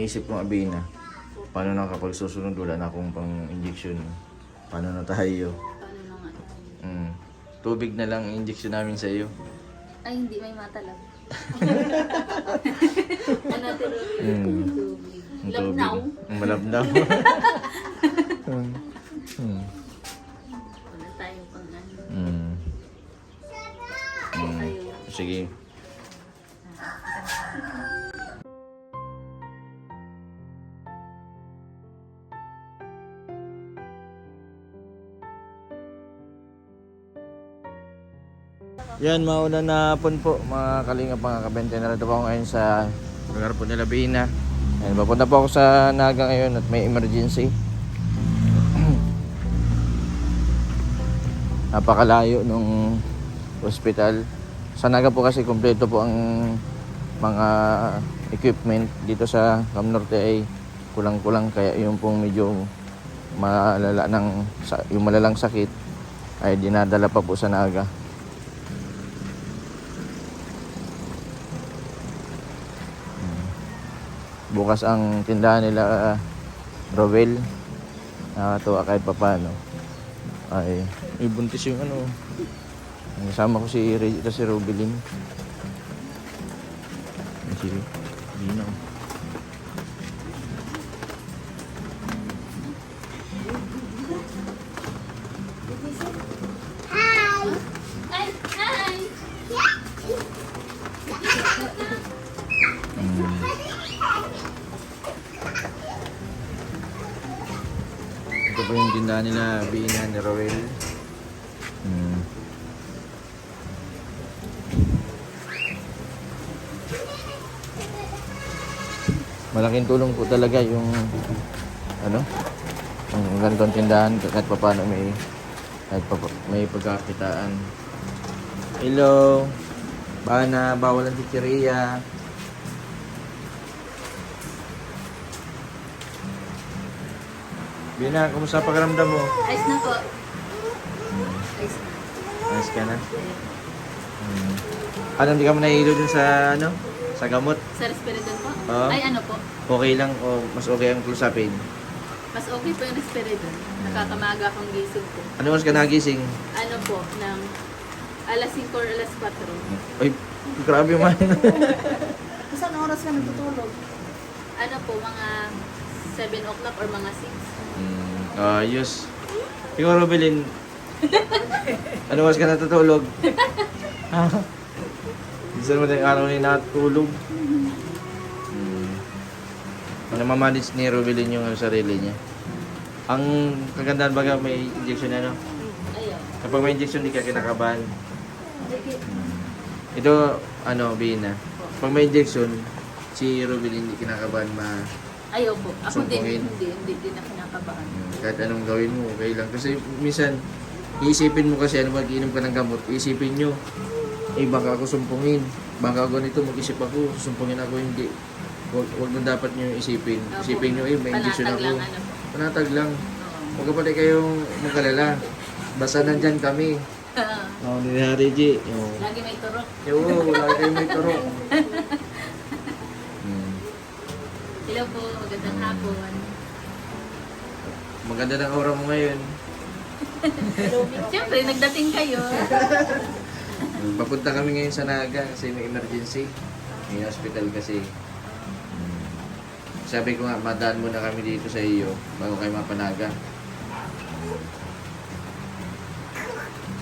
iniisip kong Abina, paano na kapag susunod wala na akong pang-injection? Paano na tayo? Paano na nga? Tubig na lang injection namin sa iyo. Ay, hindi may matalag. Ano tiro? Tubig. Labnaw. Malabnaw. Wala tayong pang ano. Ayun. Sige. Yan, mauna na hapon po mga kalingap, mga kabente. Narito po ako ngayon sa lugar po nila Bina. Yan, papunta po ako sa Naga ngayon at may emergency. Napakalayo nung hospital. Sa Naga po kasi kompleto po ang mga equipment. Dito sa Cam Norte ay kulang-kulang, kaya yung pong medyo malala ng, yung malalang sakit ay dinadala pa po sa Naga. Bukas ang tindahan nila Rowel. Nakakatuwa kahit papano. Ay, buntis yung ano. Kasama ko si Robelin. Si Dino. Ay! Ay! Ito po yung tindahan nila Bina ni Rowel. Malaking tulong po talaga yung ano, yung ganitong tindahan kahit paano may pagkakitaan. Hello. Bana, bawal ang chicheria. Bina, kumusta pakiramdam mo? Ayos na po. Ayos na. Ayos ka na? Ano, hindi ka mo nahihilo dun sa ano? Sa gamot? Sa Risperidon po? Oo. Ay, ano po? Okay lang o mas okay ang Clozapine? Mas okay po yung Risperidon. Nakakamaga akong gising po. Ano mas ka nagising? Ano po, ng alas 5 or alas 4. Ay, grabe man. Saan oras ka natutulog? Ano po, mga 7 o'clock or mga 6. Ayos. Ikaw, Robelin. Ano mas ka natutulog? Minsan mo tayong araw na natulog. Namamanage ni Robelin yung sarili niya. Ang kagandahan baga may injection ano? Ayun. Kapag may injection, di ka kinakabahan. Ito, ano, Bina. Pag may injection, si Robelin hindi kinakabahan Ayaw po. Ako din, Sumpungin. hindi na kinakabahan. kahit anong gawin mo, okay lang. Kasi minsan, iisipin mo kasi ano, mag-iinom ka ng gamot, iisipin nyo, baka ako sumpungin. Baka ako ganito, mag-isip ako, susumpungin ako, hindi. Huwag mo dapat nyo isipin. Isipin nyo, may injection Panatag ako. lang, ano po. Panatag lang. Oo. Huwag ka pala kayong magkalala. Basta nandyan kami. Oo, ni Harry G. Lagi may turok. Oo, wala kayong may turo. Hello po, magandang hapon. Maganda ng aura mo ngayon. Siyempre, nagdating kayo. Papunta kami ngayon sa Naga kasi may emergency. May hospital kasi. Sabi ko nga, madaan muna kami dito sa iyo bago kayo mapanaga.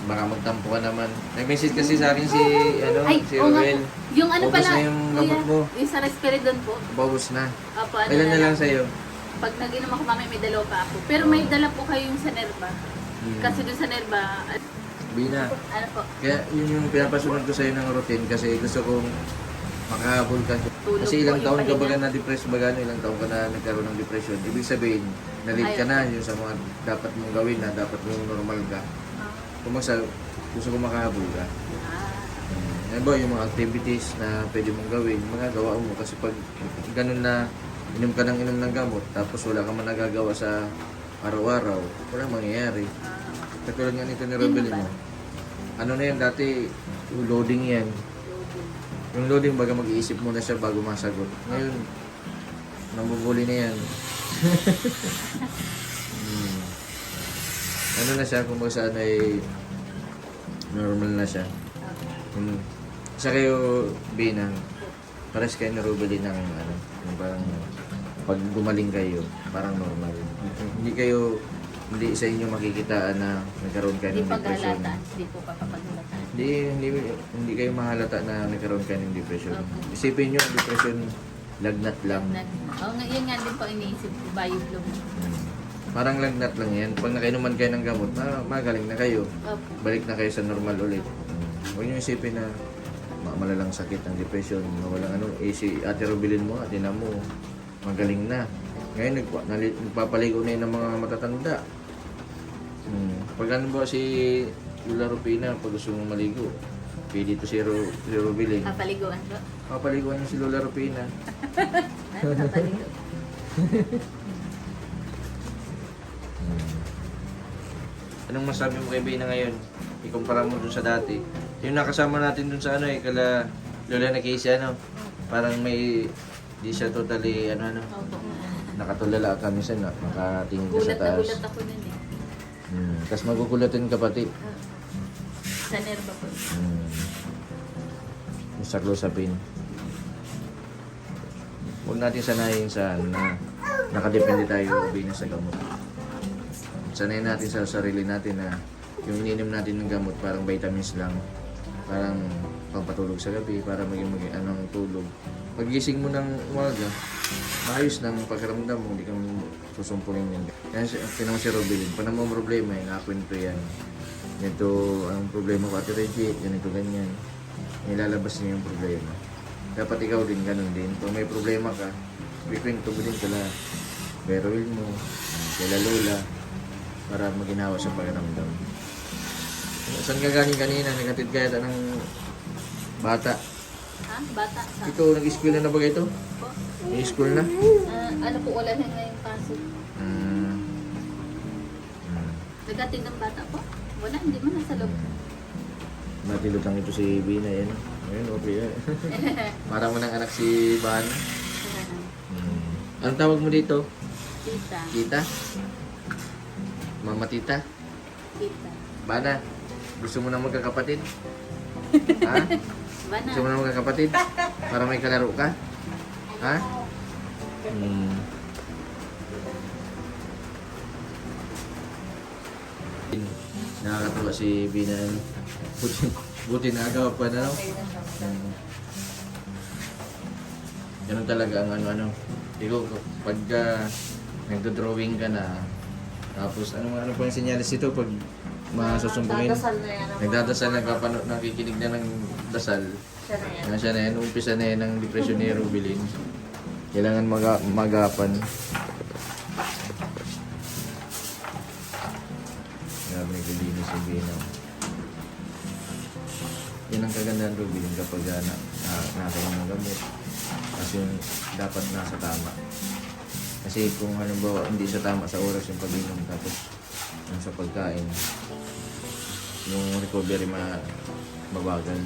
Baka magtampo ka naman. Nag-message kasi sa akin si, ano, Ay, si oo nga Ruel. po. Yung ano Ubus pala, na yung gamot mo. yung sa Risperidon po. Paubos na. Opo, ano Ilan na lang sa'yo? Pag nag-inom ako mamaya, may dalawa pa ako. Pero may dala po kayo yung sa Nerva. Kasi doon sa Nerva, Bina. ano po, Kaya yun yung pinapasunod ko sa'yo ng routine kasi gusto kong makahabol ka. Tulog Kasi po, ilang yung taon ka pahinga. baga na-depress, baga ilang taon ka na nagkaroon ng depression. Ibig sabihin, na-late ka na yung sa mga dapat mong gawin na dapat mong normal ka. Kumagsa, gusto kong makahabol ka. Ano ba yung mga activities na pwede mong gawin, magagawa mo kasi pag ganun na inom ka ng gamot tapos wala ka man nagagawa sa araw-araw, wala mangyayari. Katulad nga nito ni Robelin mo. Ano na yan, dati loading yan. Yung loading baga mag-iisip muna siya bago masagot. Ngayon, Nambubuli na yan. Ano na siya, kung saan ay normal na siya. Isa kayo, Binang, pares kayo na Rubilin ng ano, yung parang pag gumaling kayo, parang normal. Hindi sa inyo makikitaan na nagkaroon kayo Hindi ng depression. paghalata. Hindi po kapapaghalata. Hindi kayo mahalata na nagkaroon kayo ng depression. Okay. Isipin nyo, ang depression, lagnat lang. Oo, yun nga din po iniisip ko. Bioflow. Parang lagnat lang yan. Pag nakainuman kayo ng gamot, magaling na kayo. Opo. Balik na kayo sa normal ulit. Huwag nyo isipin na malalang sakit ng depression. Walang ano, si Ate Rubilin mo, Ate na mo, magaling na. Ngayon, nagpapaligo na yun ng mga matatanda. Pag ano ba si Lola Rupina, pag gusto mong maligo, pwede ito si Rubilin. Kapaliguan po. Papaliguan niyo si Lola Rupina. Kapaligo. Anong masabi mo kay Bina ngayon? Ikumpara mo dun sa dati. Yung nakasama natin dun sa ano eh, kala Lola na Casey ano. Parang may, di siya totally ano. Opo. Nakatulala ka minsan, nakatingin ka sa Gulat na taas. gulat ako nun eh. Tapos magugulatin ka pati. Sa nerva po. Sa close-upin. Huwag natin sanayin sa na nakadepende tayo Bina sa gamot. Sanayin natin sa sarili natin na yung ininom natin ng gamot parang vitamins lang. Parang pampatulog sa gabi para maging anong tulog. Pagising mo ng umaga, maayos ng pagkaramdam mo, hindi kang susumpungin yan. Kaya tinawag si Rubilin, pag naman problema, nakakwento yan. Ito, ang problema ko Ate Reggie, ganito ganyan. Nilalabas niya yung problema. Dapat ikaw din, ganun din. Kung may problema ka, ikwento mo din kala Berwil mo, kala Lola, para maginawa sa pagkaramdam. Saan ka galing kanina? Nagatid kaya ng bata. Ha? Bata? Sa? Ito, nag-school na ba ito? Po? May school na? Ano po, wala na ngayong pasok. Nagatid ng bata po? Wala, hindi mo nasa loob. Matilutang ito si Bina yan. Ayun, okay yan. Parang mo ng anak si Ban. Anong tawag mo dito? Tita. Tita? Mama Tita? Tita. Bana? Gusto mo na magkakapatid? Ha? Bana. Gusto mo na magkakapatid? Para may kalaro ka? Ha? Nakakatawa si Bina. Buti nagawa pa na, no? Ganun talaga ang ano-ano. Ikaw, pagka nagdo-drawing ka na, tapos ano pa yung sinyalis ito pag masusumpungin? Dadasal na yan. Nagdadasal, nakikinig na ng dasal. Siya na yan. Siya na yan, umpisa na yan ng depression ni Rubilin. Kailangan magapan. Grabe, naglilinis si Bina. Yan ang kagandahan Rubilin kapag nakakain ng gamot. Kasi yung dapat nasa tama. Kasi kung halimbawa hindi siya tama sa oras yung pag-inom tapos yung sa pagkain, yung recovery mabagal.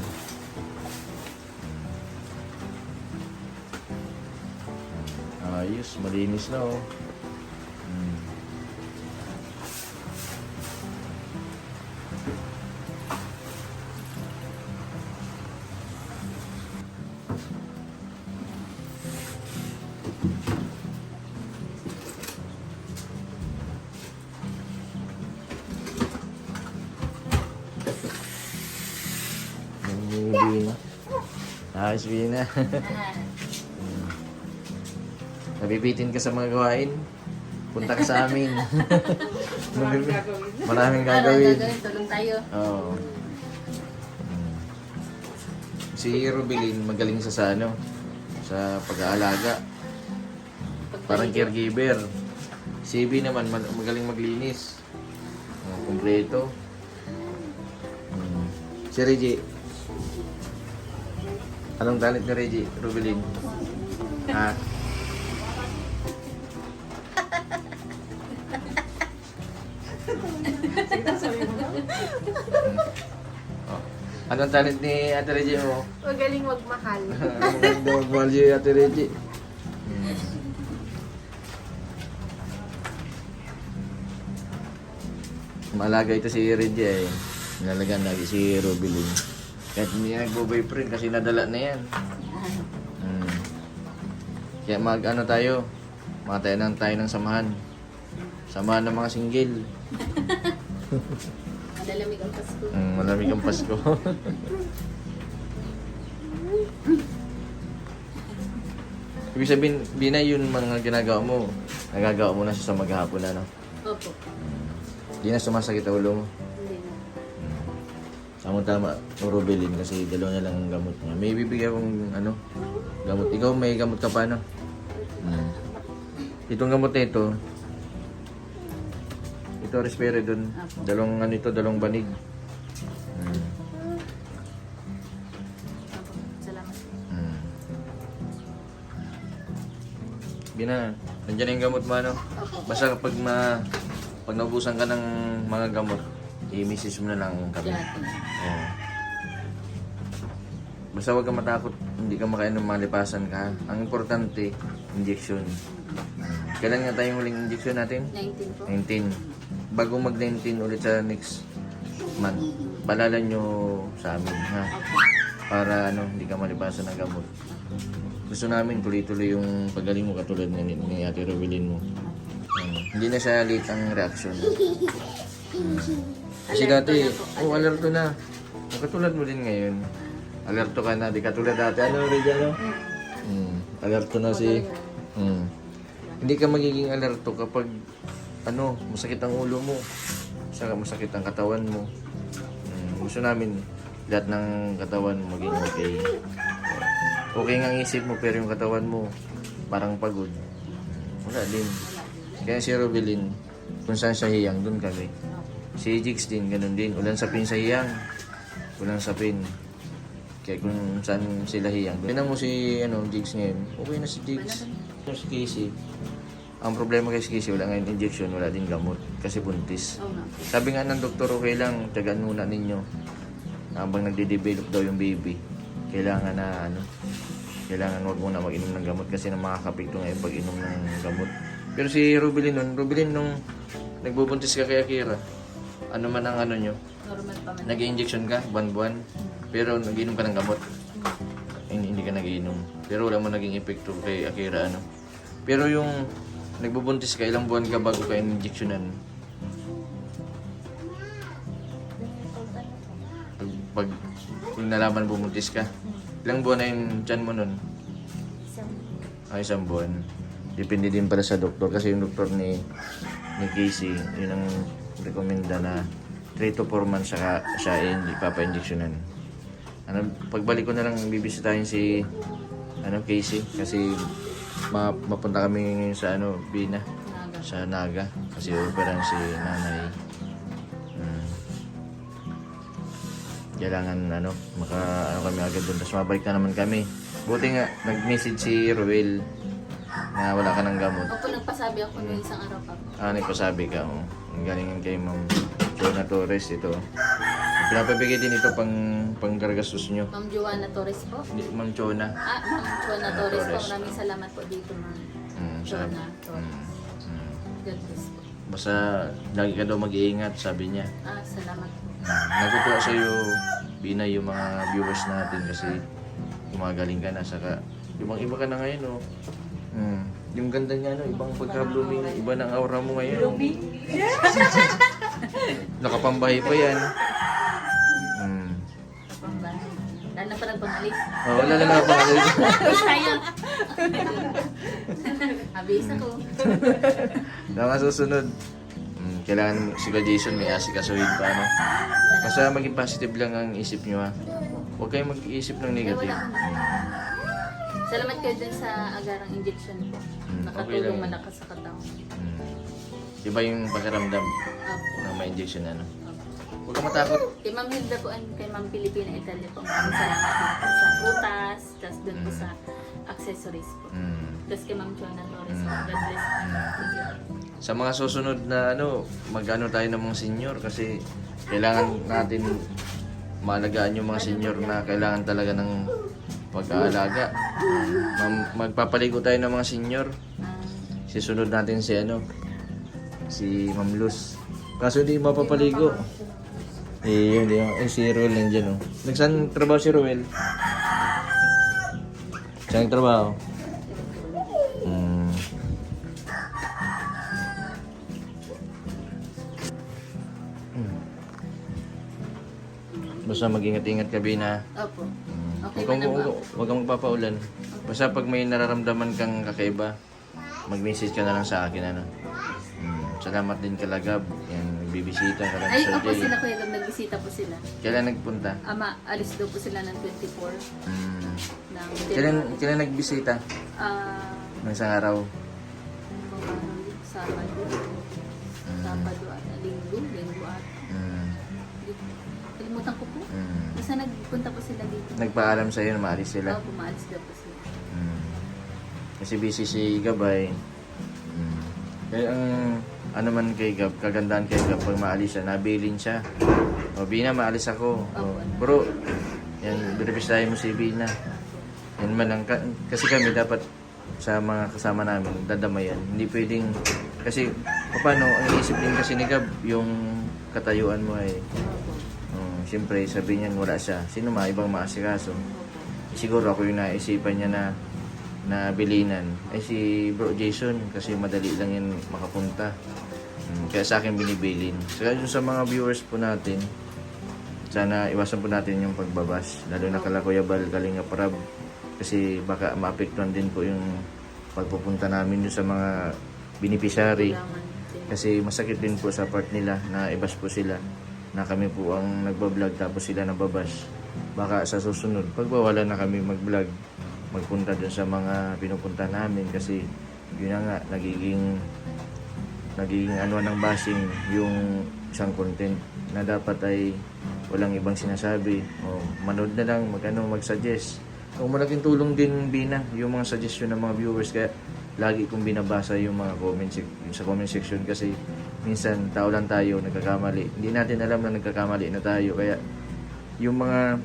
Ayos, malinis na oh. Bina. Ayos, Bina. Nabibitin ka sa mga gawain. Punta ka sa amin. Maraming gagawin. Tulong tayo. Oo. Si Rubilin magaling sa ano, sa pag-aalaga. Parang caregiver. Si Ibi naman magaling maglinis. Kompleto. Si Reggie. Anong talent ni Reggie, Rubilin? Ha? Oh. Anong talent ni Ate Reggie mo? Magaling magmahal. Magmahal si Ate Reggie. Malaga ito si Regia eh. Nalagaan lagi si Robilin. Kahit hindi na nagbo-boyfriend kasi nadala na yan. Kaya mag-ano tayo, matayanan tayo ng samahan. Samahan ng mga single. Madalamig ang Pasko. Malamig ang Pasko. Ibig sabihin, Bina, yun mga ginagawa mo. Nagagawa mo na siya sa maghapon na, no? Opo. Hindi na sumasakit ang ulo mo. Hindi na. Tama-tama, Robilin kasi dalawa na lang ang gamot niya. May bibigyan akong ano, gamot. Ikaw may gamot ka pa, no? Itong gamot na ito risperidone. Dalawang ano ito, dalawang banig. Opo. Salamat. Bina, nandiyan na yung gamot mo, ano? Basta kapag pag naubusan ka ng mga gamot, i-message mo na lang kami. Dati. Oo. Basta huwag kang matakot, hindi ka makainom, malipasan ka. Ang importante, injection. Kailan nga tayong huling injection natin? 19 po. 19. Bago mag-19 ulit sa next month, paalala nyo sa amin, ha? Para ano, hindi ka malipasan ng gamot. Gusto namin tuloy-tuloy yung pagaling mo katulad ni Ate Robilin mo. Hindi na siya late ang reaction. Kasi dati, alerto na. Katulad mo din ngayon. Alerto ka na, di katulad dati. Ano, Regalo? Alerto na si... Hindi ka magiging alerto kapag ano, masakit ang ulo mo. Saka masakit ang katawan mo. Gusto namin lahat ng katawan mo maging okay. Okay nga ang isip mo pero yung katawan mo parang pagod. Wala din. Kaya si Robilin, kung saan siya hiyang, doon kami. Si Jigs din, ganun din. Ulan sapin sa hiyang. Ulan sapin. Kaya kung saan sila hiyang. Tignan mo si Jigs ngayon. Okay na si Jigs. Si Casey. Ang problema kay Casey, wala ngayon injection, wala din gamot. Kasi buntis. Oo nga. Sabi nga ng doktor, okay lang, tagaan muna ninyo. Habang nagde-develop daw yung baby. Kailangan na kailangan wag muna mag-inom ng gamot kasi na makakapekto ngayon pag-inom ng gamot. Pero si Robilin nung nagbubuntis ka kay Akira, ano man ang ano nyo, Normal pa man. nag-injection ka, buwan-buwan, pero nag-inom ka ng gamot. Hindi ka nag-inom. Pero wala mo naging epekto kay Akira, ano. Pero yung nagbubuntis ka, ilang buwan ka bago ka injectionan. Pag nalaman bubuntis ka, ilang buwan na yung tiyan mo nun? Isang buwan. Depende din pala sa doktor kasi yung doktor ni Casey, yun ang rekomenda na 3 to 4 months siya papa-injectionan. Pagbalik ko na lang bibisitahin si Casey kasi mapunta kami ngayon sa Bina, sa Naga kasi operan si nanay. Kailangan kami agad doon tapos mabalik na naman kami. Buti nga nag-message si Ruel na wala ka ng gamot. Opo, nagpasabi ako noong isang araw pa. Nagpasabi ka. Ang galingin kay Ma'am Joanna Torres ito. Pinapabigay din ito pang gargastos nyo. Ma'am Joanna Torres po. Ma'am Joanna. Ma'am Joanna Torres po. Torres. Maraming salamat po dito, Ma'am Joanna Torres. God bless po. Basta lagi ka daw mag-iingat, sabi niya. Salamat po. Natutuwa sa'yo, Bina, yung mga viewers natin kasi gumagaling ka na. Saka, ibang-iba ka na ngayon, yung ganda niya, ibang pagka-blooming, iba ng aura mo ngayon. Blooming? Nakapambahay pa yan. Pambahay. Lalo na pa nagpangalis. Wala na nakapangalit. Sayang. Abis ako. Mga susunod, kailangan si Jason may asikasuhin pa, Basta maging positive lang ang isip nyo, ha. Huwag kayong mag-iisip ng negative. Salamat kayo din sa agarang injection po. Okay Nakatulong lang. malakas sa katawan. Iba yung pakiramdam Opo. ng may injection, Opo. Huwag kang matakot. Kay Ma'am Hilda po and kay Ma'am Pilipina Italia po. Maraming salamat din po sa prutas, tapos doon po sa accessories po. Tapos kay Ma'am Joanna Torres po. God bless po. Thank you. Sa mga susunod na mag-ano tayo ng mga senior kasi kailangan natin maalagaan yung mga senior na kailangan talaga ng pag-aalaga. Magpapaligo tayo ng mga senior. Sisunod natin si si Ma'am Luz. Kaso hindi mapapaligo. Eh, yun, yun. Eh, si Ruel nandiyan, oh. Nagsan trabaho si Ruel? Saan trabaho? Hmm. Basta mag-ingat-ingat ka, Bina. Opo. Okay Huwag ba na ba? huwag kang magpapaulan. Basta pag may nararamdaman kang kakaiba, mag-message ka na lang sa akin, ano. Salamat din kalagab. Yan, nagbibisita ka lang Ay, sa opo Jay. sila kuya, nagbisita po sila. Kailan nagpunta? Alis daw po sila ng 24 Hmm. ng Kailan nagbisita? Ng isang araw? Sabado. Sabado at linggo at Hmm. kalimutan ko po. Hmm. Basta nagpunta po sila dito. Nagpaalam sa'yo na maalis sila? Oo, pumaalis daw po sila. Hmm. Kasi busy si Gabay. Kaya ang ano man kay Gab, kagandahan kay Gab, pag maalis siya, nabilin siya. O, Bina, maalis ako. O, bro, yan, binibisahin mo si Bina. Yan man lang, kasi kami dapat sa mga kasama namin, dadamayan. Hindi pwedeng, kasi, paano, ang isip din kasi ni Gab, yung katayuan mo ay, siyempre, sabi niyan, wala siya. Sino ibang maasikaso? Siguro ako yung naisipan niya na bilinan ay si Bro Jason kasi madali lang yan makapunta. Kaya sa akin binibilin. Kaya sa mga viewers po natin, sana iwasan po natin yung pagbabas. Lalo na kala Kuya Bal, Kalinga Prab. Kasi baka maapektuhan din po yung pagpupunta namin yung sa mga beneficiary. Kasi masakit din po sa part nila na ibas po sila. Na kami po ang nagbablog tapos sila nababas. Baka sa susunod, pagbawalan na kami mag-vlog, magpunta dun sa mga pinupunta namin kasi yun na nga, nagiging ano ng basing yung isang content na dapat ay walang ibang sinasabi o manood na lang, mag-suggest. Kung malaking tulong din, Bina, yung mga suggestion ng mga viewers, kaya lagi kong binabasa yung mga sa comment section kasi minsan tao lang tayo, nagkakamali. Hindi natin alam na nagkakamali na tayo, kaya yung mga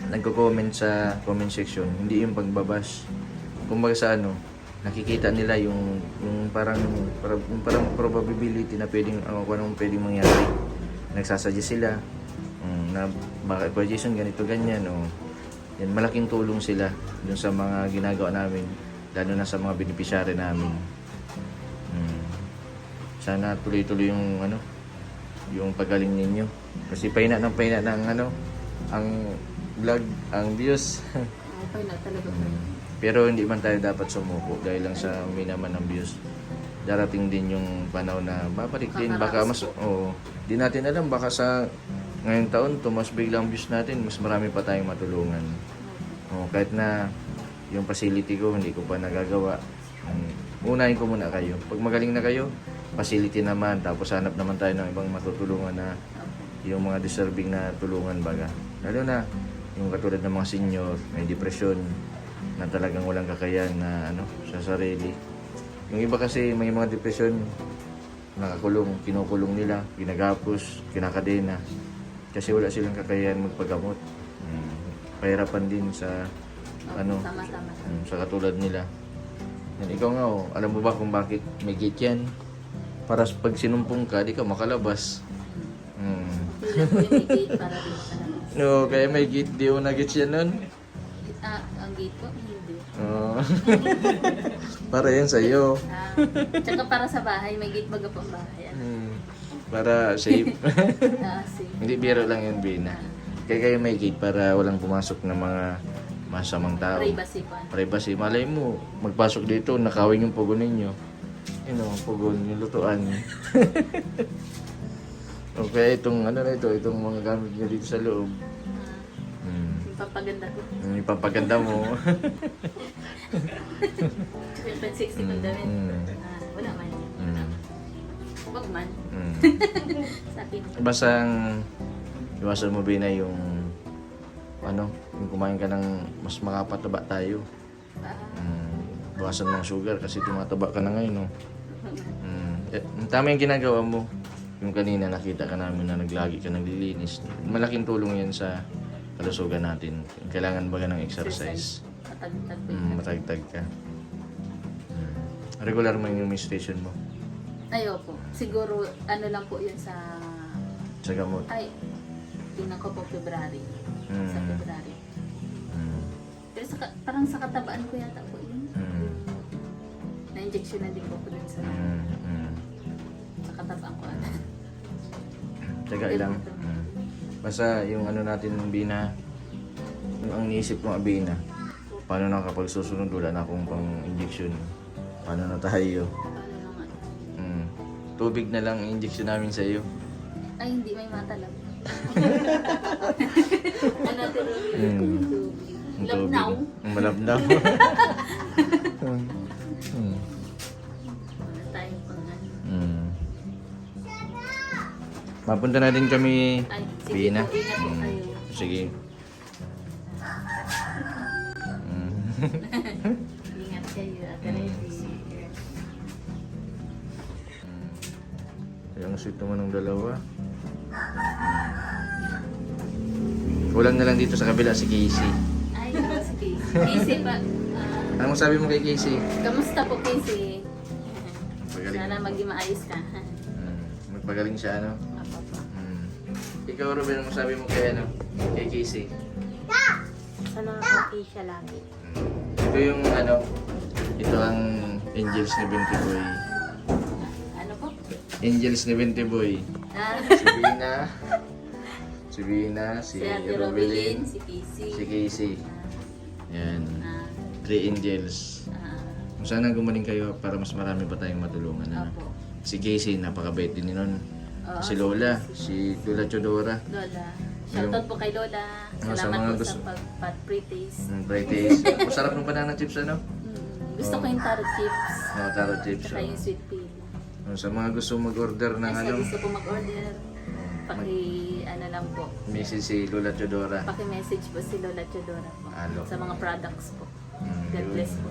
nagko-comment sa comment section, hindi yung pagbabash. Kumbaga sa nakikita nila yung parang probability na pwedeng kung anong pwedeng mangyari. Nagsasuggest sila na baka Jason ganito ganyan yan, malaking tulong sila dun sa mga ginagawa namin, lalo na sa mga beneficiary namin. Sana tuloy-tuloy yung pagaling ninyo kasi pahina ng ang vlog, ang views. Okay na talaga. Pero hindi man tayo dapat sumuko dahil lang sa minaman ng views. Darating din yung panahon na babalik din. Baka di natin alam, baka sa ngayong taon, tumas biglang views natin, mas marami pa tayong matulungan. Kahit na yung facility ko, hindi ko pa nagagawa. Unahin ko muna kayo. Pag magaling na kayo, facility naman, tapos hanap naman tayo ng ibang matutulungan na yung mga deserving na tulungan baga. Lalo na yung katulad ng mga senior, may depression, na talagang walang kakayan na sa sarili. Yung iba kasi may mga depression, nakakulong, kinukulong nila, ginagapos, kinakadena. Kasi wala silang kakayan magpagamot. Pahirapan din sa sa katulad nila. Yan, ikaw nga alam mo ba kung bakit may gate yan? Para pag sinumpong ka, di ka makalabas. Para dito sa labas. No, kaya may gate, di mo na-gets yan nun? Ang gate ko, hindi. Para yan sa'yo. Tsaka para sa bahay, may gate baga pang bahay. Para safe. Safe. Hindi, biro lang yun, Bina. Kaya kayo may gate para walang pumasok ng mga masamang tao. Privacy pa. Privacy. Malay mo, magpasok dito, nakawin yung pugon ninyo. Pugon, yung lutuan. Okay, itong itong mga gamit nyo dito sa loob. Yung papaganda ko. Yung papaganda mo. Yung 60 ng damit. Wala man. Wag man. Sa akin. Basta iwasan mo, Bina, yung yung kumain ka ng mas makapataba tayo. Bawasan mo ang sugar kasi tumataba ka na ngayon, tama yung ginagawa mo. Yung kanina nakita ka namin na naglagi ka naglilinis. Malaking tulong yan sa kalusugan natin. Kailangan baga ng exercise. Matagtag. Matagtag ka. Regular mo yung menstruation mo. Ayo po. Siguro, ano lang po yun sa... Sa gamot. Ay, tingnan ko po February. Sa February. Pero parang sa katabaan ko yata po yun. Na-injection na din po dun sa katabaan ko. Tsaga ilang. Basta yung ano natin ng Bina, yung ang niisip kong Abina, paano na kapag susunod wala na akong pang-injection? Paano na tayo? Ano naman? Tubig na lang injection namin sa iyo. Ay, hindi may mata lang. Ano natin Ang Love now. Malabnaw. Wala tayong pang ano. Mapunta na din kami, Ay, sige Bina. po, ingat po kayo. Sige. Ingat kayo at ready. Yung sweet naman ng dalawa. Kulang na lang dito sa kabila si Casey. Ay, sige. Casey pa. Anong sabi mo kay Casey? Kamusta po, Casey? Magaling. Sana maging maayos ka. Magpagaling siya, ano? Apo po. Ikaw, Ruben, anong sabi mo kay, ano? Kay Casey? Sana okay siya lagi. Ito yung, ano? Ito ang Angels ni Binti Boy. Ano po? Angels ni Binti Boy. Ah, Si Bina, si si Ate Robelin, Robelin, si Casey. si Casey. Yan. Ah, 3 angels. Kung sana gumaling kayo para mas marami pa tayong matulungan. Ano? Opo. Si Casey, napakabait din nun. Oo, Si Lola, si Lola Chodora. Lola. Shoutout po kay Lola. Sa Salamat mga po gusto- sa pag-pre-taste. Brightest. Masarap ng banana chips, ano? Gusto ko yung taro chips. No, taro chips. Saka yung sweet pea. Sa mga gusto mag-order ng Kasi ano, gusto ko mag-order. Ano lang po. message si Lola Chodora. Paki-message po si Lola Chodora po. Alo. Sa mga products po. God bless po.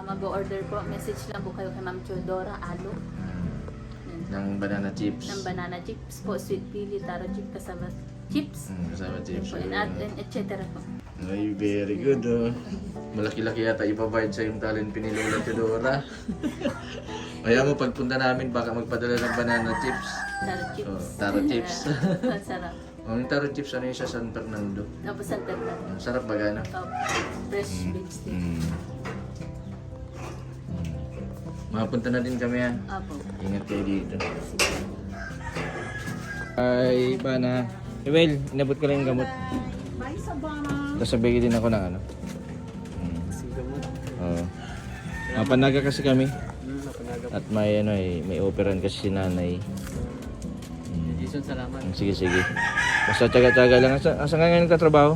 Mag-order po. Message lang po kayo kay Ma'am Chodora. Alo. Yan. Ng banana chips. Ng banana chips po. Sweet pea, taro chip, kasama chips. Kasama Yan chips. po. And et cetera po. Ay, very good, oh. Malaki-laki yata ipabayad sa yung talent ni Lola Chodora. Kaya mo, pagpunta namin, baka magpadala ng banana chips. Taro chips. Oh, taro chips. Ang sarap. Yung taro chips, ano yung sa San Fernando? Tapos ang tanda. Ang sarap ba gano? Fresh vegetable. Mapunta na din kami, ha. Apo. Ingat kayo dito. Sige. Ay, Bana. Well, inabot ko lang yung gamot. Bye, Sabana. Tapos sabay din ako ng ano. Oo. Mapanaga kasi kami. At may ano may operan kasi si nanay. Jason, salamat. Sige, sige. Basta tsaga-tsaga lang. Asa nga ngayon katrabaho?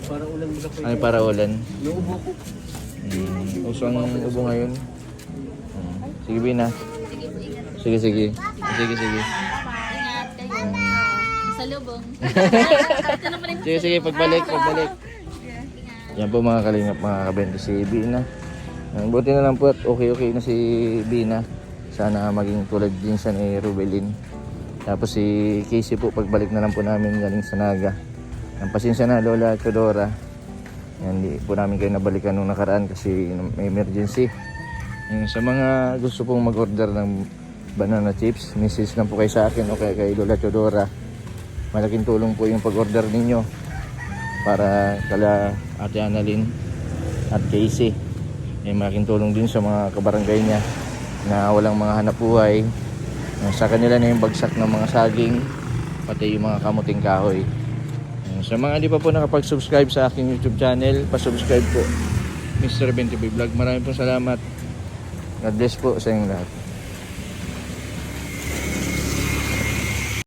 Para ulan mo ka Ay, para ulan. Nauubo ko. Uso ang ubo ngayon. Sige, Bina. Sige po, ingat. Sige, sige. Sige, sige. Ingat kayo. Sa lubong. Ito na pala yung Sige, sige. Pagbalik, pagbalik. Yan po mga kalingap, mga kabento si Bina. Buti na lang po at okay na si Bina. Sana maging tulad din siya ni Rubelin. Tapos si Casey po, pagbalik na lang po namin galing sa Naga. Ang pasensya na, Lola Chodora. Yan, hindi po namin kayo nabalikan nung nakaraan kasi may emergency. Sa mga gusto pong mag-order ng banana chips, message lang po kayo sa akin o kaya kay Lola Chodora. Malaking tulong po yung pag-order ninyo para kala Ate Annalyn at Casey. Malaking tulong din sa mga kabarangay niya na walang mga hanap buhay. Sa kanila na yung bagsak ng mga saging, pati yung mga kamuting kahoy. Sa mga hindi pa po nakapag-subscribe sa aking YouTube channel, pa-subscribe po. Mr. 20 Vlog. Maraming po salamat. God bless po sa inyong lahat.